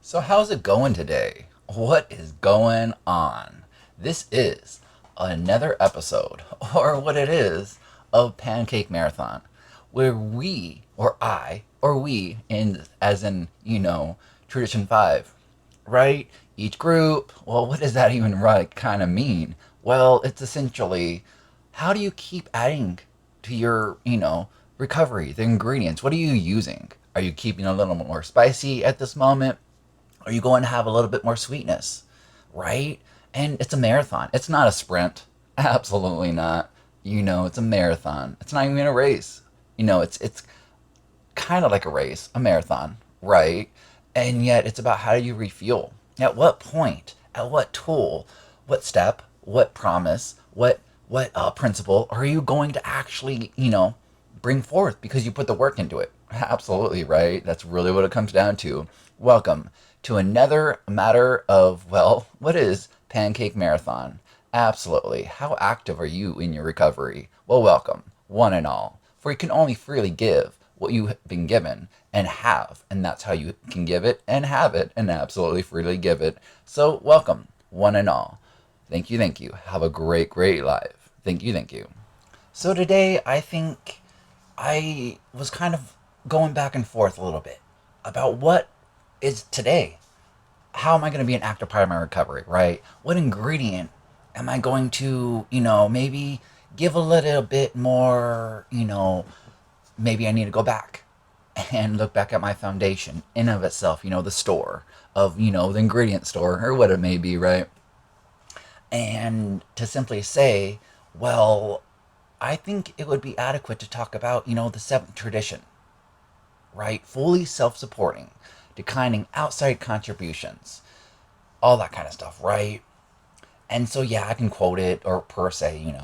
So, how's it going today? What is going on? This is another episode, or what it is, of Pancake Marathon, where we, or I, or we, in as in Tradition 5, right? Each group. Well, what does that even right kind of mean? Well, it's essentially how do you keep adding to your recovery, the ingredients? What are you using? Are you keeping a little more spicy at this moment? Are you going to have a little bit more sweetness? Right? And it's a marathon. It's not a sprint. Absolutely not. It's a marathon. It's not even a race. It's kind of like a race, a marathon, right? And yet it's about how do you refuel? At what point? At what tool? What step? What promise? What principle are you going to actually bring forth because you put the work into it? Absolutely, right? That's really what it comes down to. Welcome to another matter of, well, what is Pancake Marathon? Absolutely. How active are you in your recovery? Well, welcome, one and all. For you can only freely give what you've been given and have, and that's how you can give it and have it and absolutely freely give it. So, welcome, one and all. Thank you, thank you. Have a great, great life. Thank you, thank you. So, today I think I was kind of going back and forth a little bit about what is today. How am I going to be an active part of my recovery, right? What ingredient am I going to, maybe give a little bit more, maybe I need to go back and look back at my foundation in of itself, the store of, the ingredient store or what it may be, right? And to simply say, well, I think it would be adequate to talk about, the seventh tradition, right? Fully self supporting, declining outside contributions, all that kind of stuff, right? And so yeah, I can quote it or per se,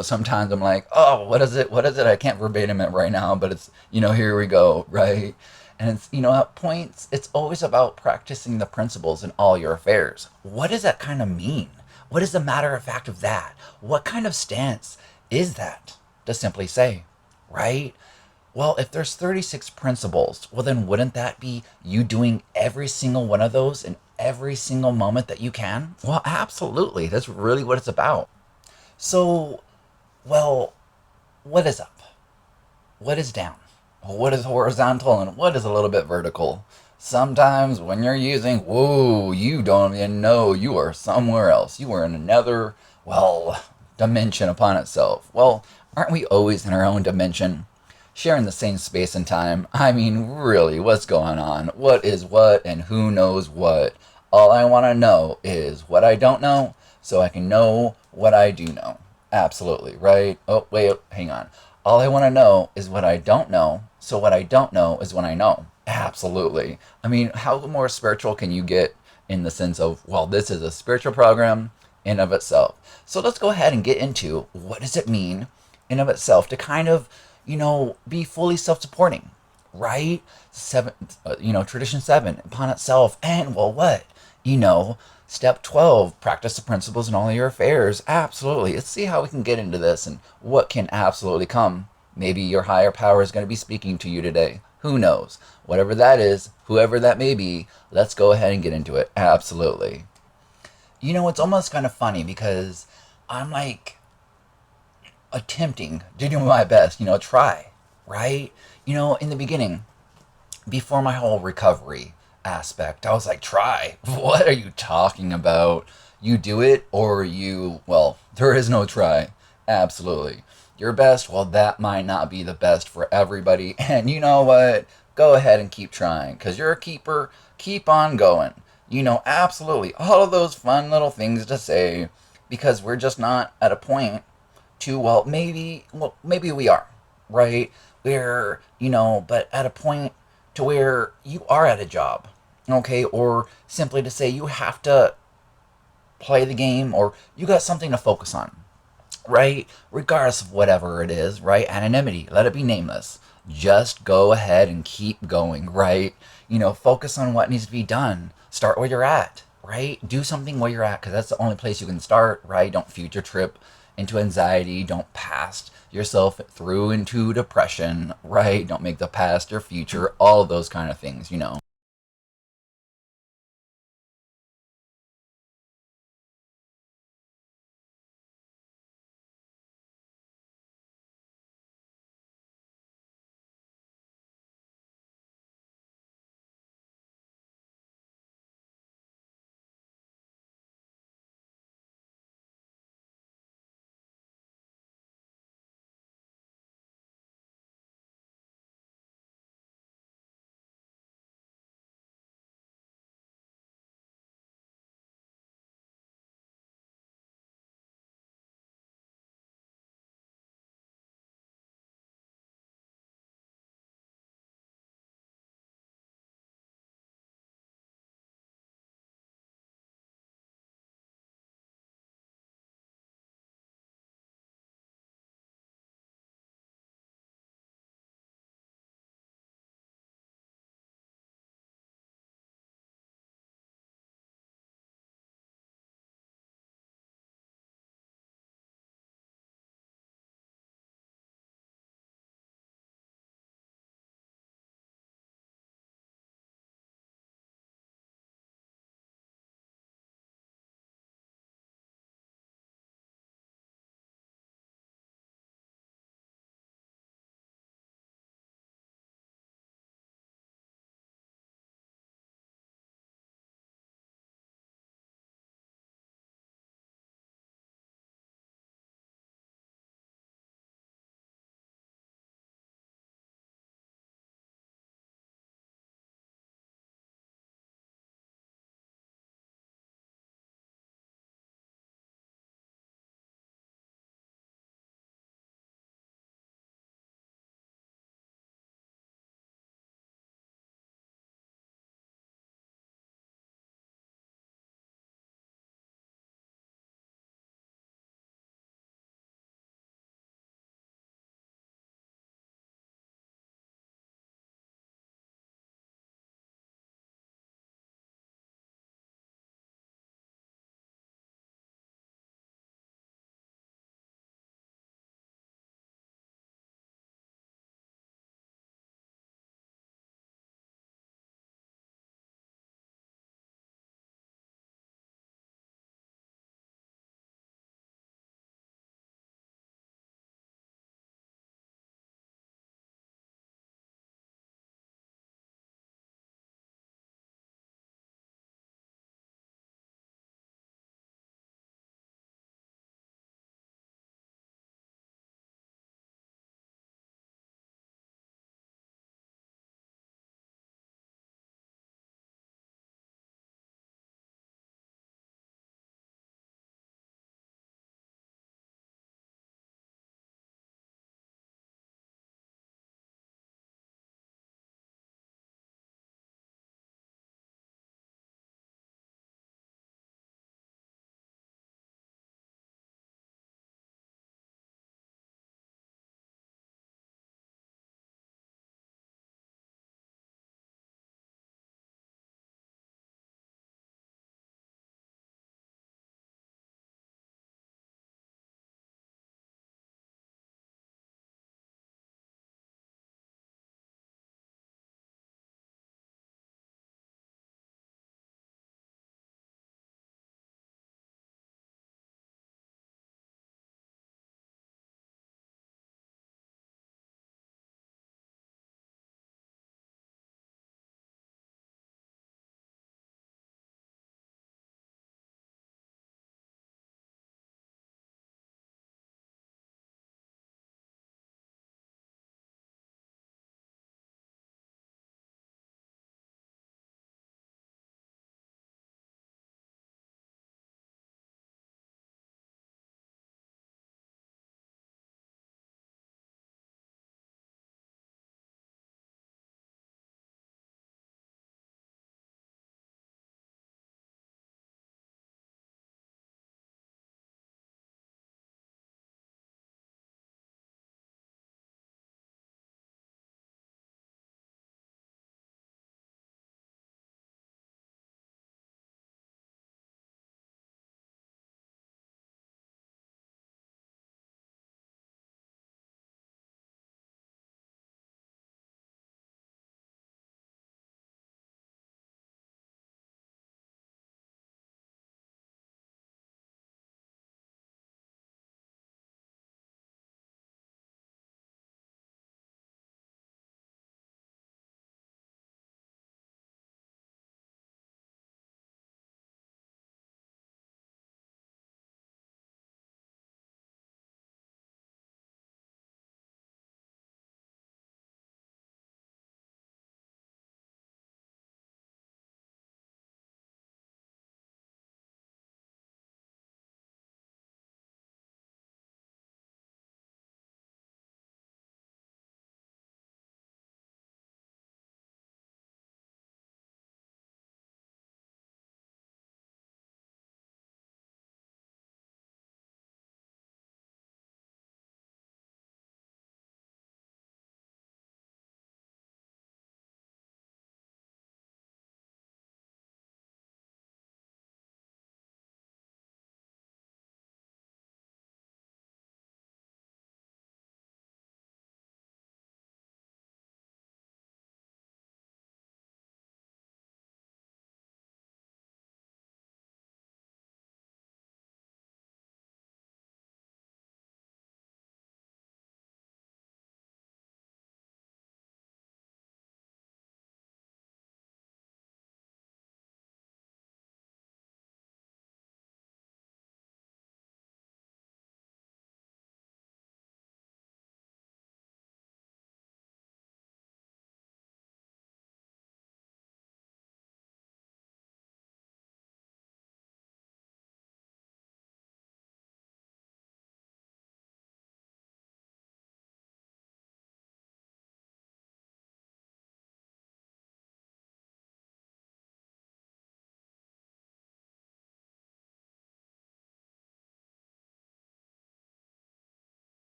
sometimes I'm like, oh, what is it? What is it? I can't verbatim it right now, but it's, here we go, right? And it's, at points, it's always about practicing the principles in all your affairs. What does that kind of mean? What is the matter of fact of that? What kind of stance is that? To simply say, right? Well, if there's 36 principles, well, then wouldn't that be you doing every single one of those in every single moment that you can? Well, absolutely. That's really what it's about. So, well, what is up? What is down? What is horizontal and what is a little bit vertical? Sometimes when you're using, whoa, you don't even know you are somewhere else. You are in another, well, dimension upon itself. Well, aren't we always in our own dimension? Sharing the same space and time. I mean, really, what's going on? What is what and who knows what? All I want to know is what I don't know so I can know what I do know. Absolutely, right? Oh, wait, hang on. All I want to know is what I don't know so what I don't know is what I know. Absolutely. I mean, how more spiritual can you get in the sense of, well, this is a spiritual program in of itself. So let's go ahead and get into what does it mean in of itself to kind of be fully self-supporting, right? Seven, tradition 7 upon itself, and well, what, step 12, practice the principles in all your affairs. Absolutely. Let's see how we can get into this and what can absolutely come. Maybe your higher power is going to be speaking to you today. Who knows? Whatever that is, whoever that may be, let's go ahead and get into it. Absolutely. It's almost kind of funny because I'm like attempting to do my best, try, right? In the beginning, before my whole recovery aspect, I was like, try? What are you talking about? You do it or well, there is no try. Absolutely. Your best, well, that might not be the best for everybody. And you know what? Go ahead and keep trying because you're a keeper. Keep on going. Absolutely. All of those fun little things to say because we're just not at a point to, maybe we are, right? Where, but at a point to where you are at a job, okay? Or simply to say you have to play the game or you got something to focus on, right? Regardless of whatever it is, right? Anonymity, let it be nameless. Just go ahead and keep going, right? Focus on what needs to be done. Start where you're at, right? Do something where you're at because that's the only place you can start, right? Don't future trip into anxiety. Don't pass yourself through into depression, right? Don't make the past your future. All of those kind of things.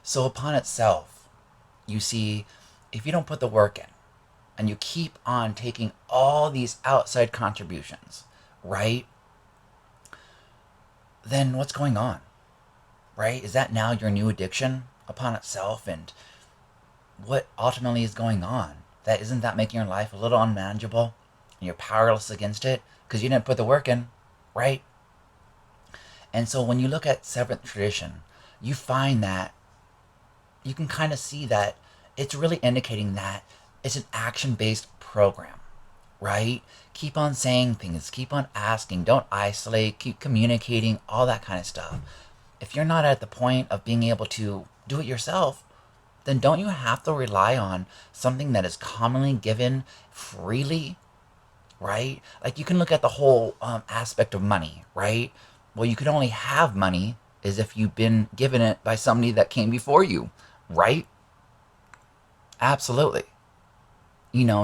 So, upon itself, you see, if you don't put the work in and you keep on taking all these outside contributions, right? Then what's going on, right? Is that now your new addiction upon itself? And what ultimately is going on? That isn't that making your life a little unmanageable and you're powerless against it because you didn't put the work in, right? And so when you look at seventh tradition, you find that you can kind of see that it's really indicating that it's an action based program, right? Keep on saying things, keep on asking, don't isolate, keep communicating, all that kind of stuff. If you're not at the point of being able to do it yourself, then don't you have to rely on something that is commonly given freely, right? Like you can look at the whole aspect of money, right? Well, you could only have money is if you've been given it by somebody that came before you, right? Absolutely.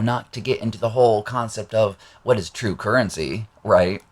Not to get into the whole concept of what is true currency, right?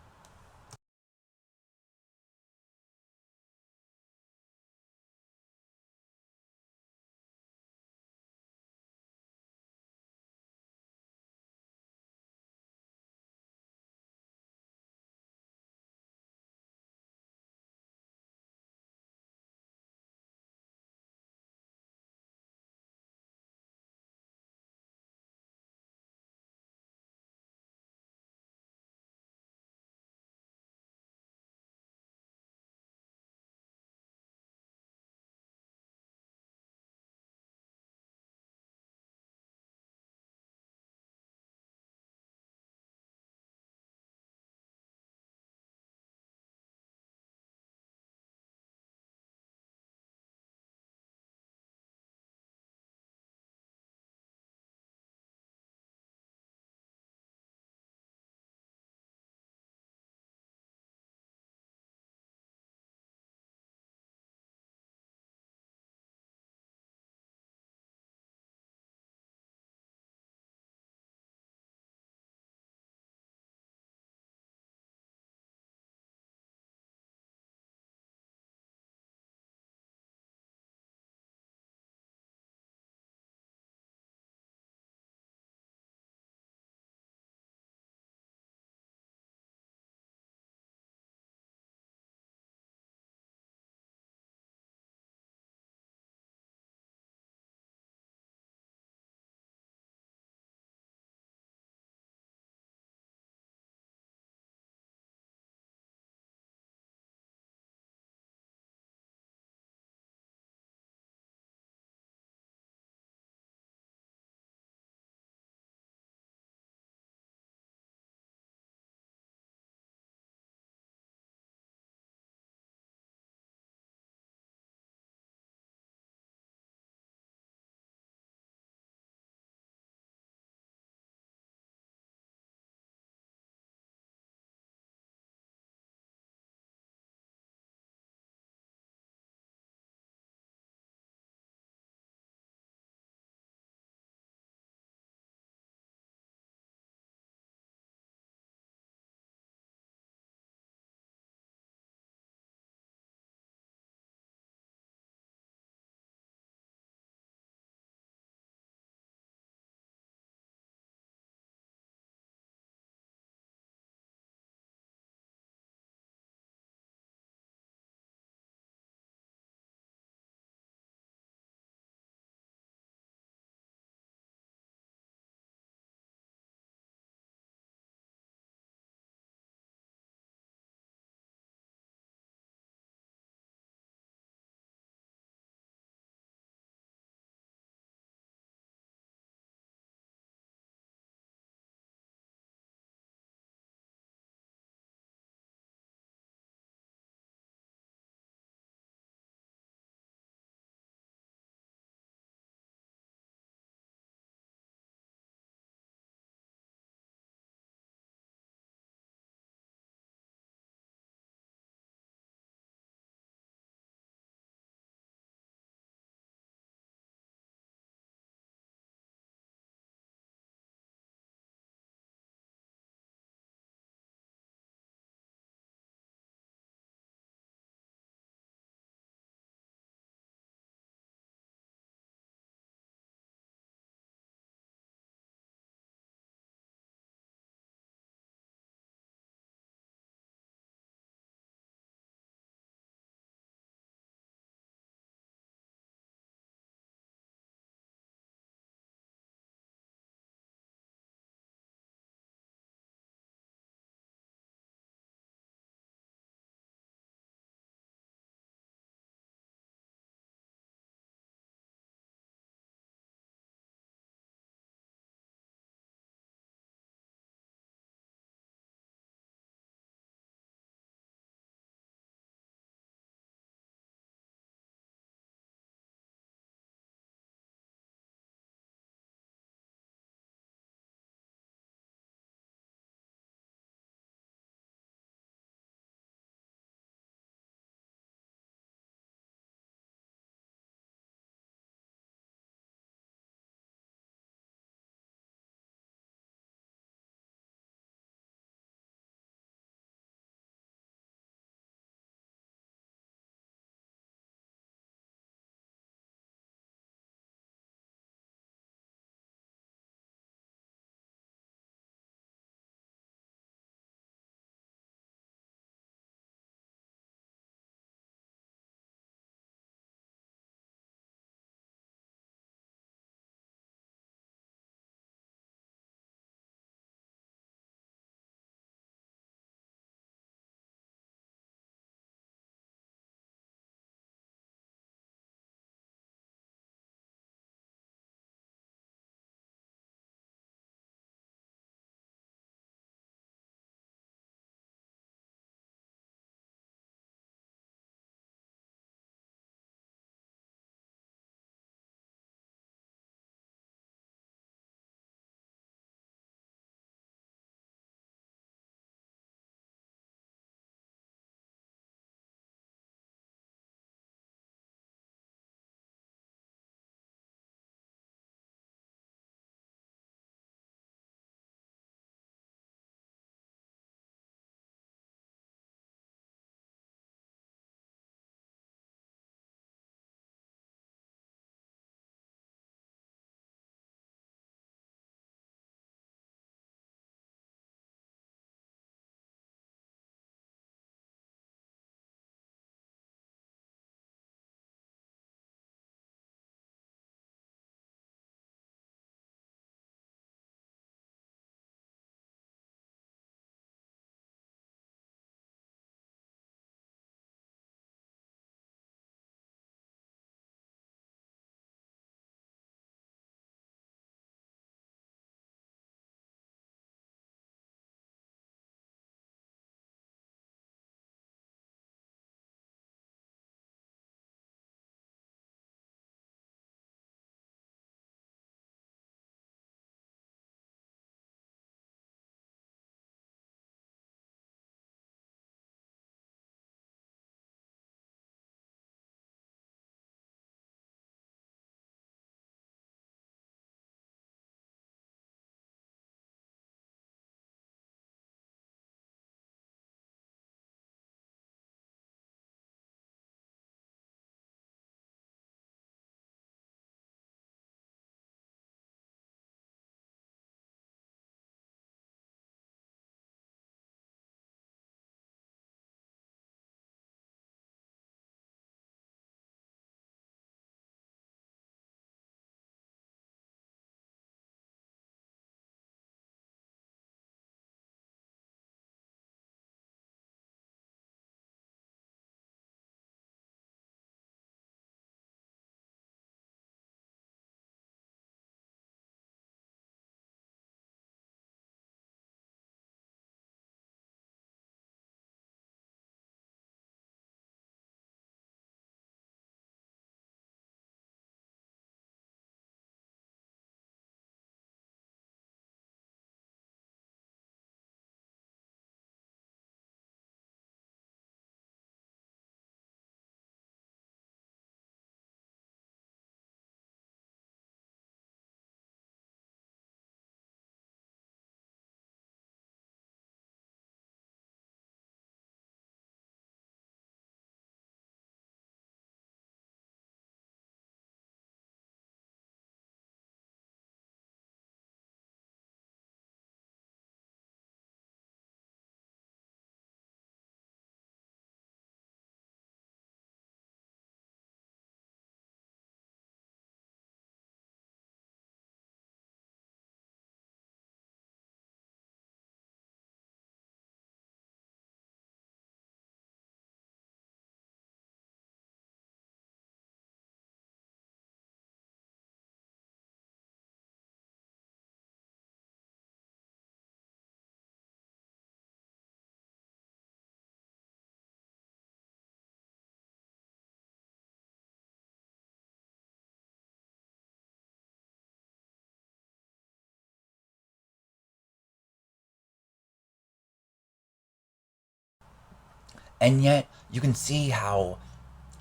And yet, you can see how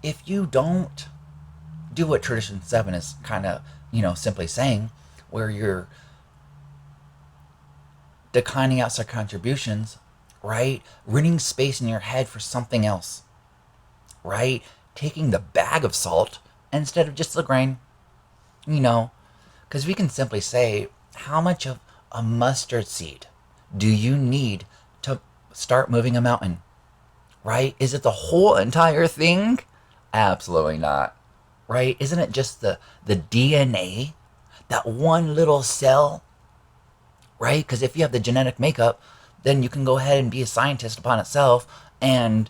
if you don't do what Tradition 7 is kind of, simply saying, where you're declining outside contributions, right? Renting space in your head for something else, right? Taking the bag of salt instead of just the grain, you know, because we can simply say, how much of a mustard seed do you need to start moving a mountain, right? Is it the whole entire thing? Absolutely not, right? Isn't it just the DNA, that one little cell, right? Because if you have the genetic makeup, then you can go ahead and be a scientist upon itself and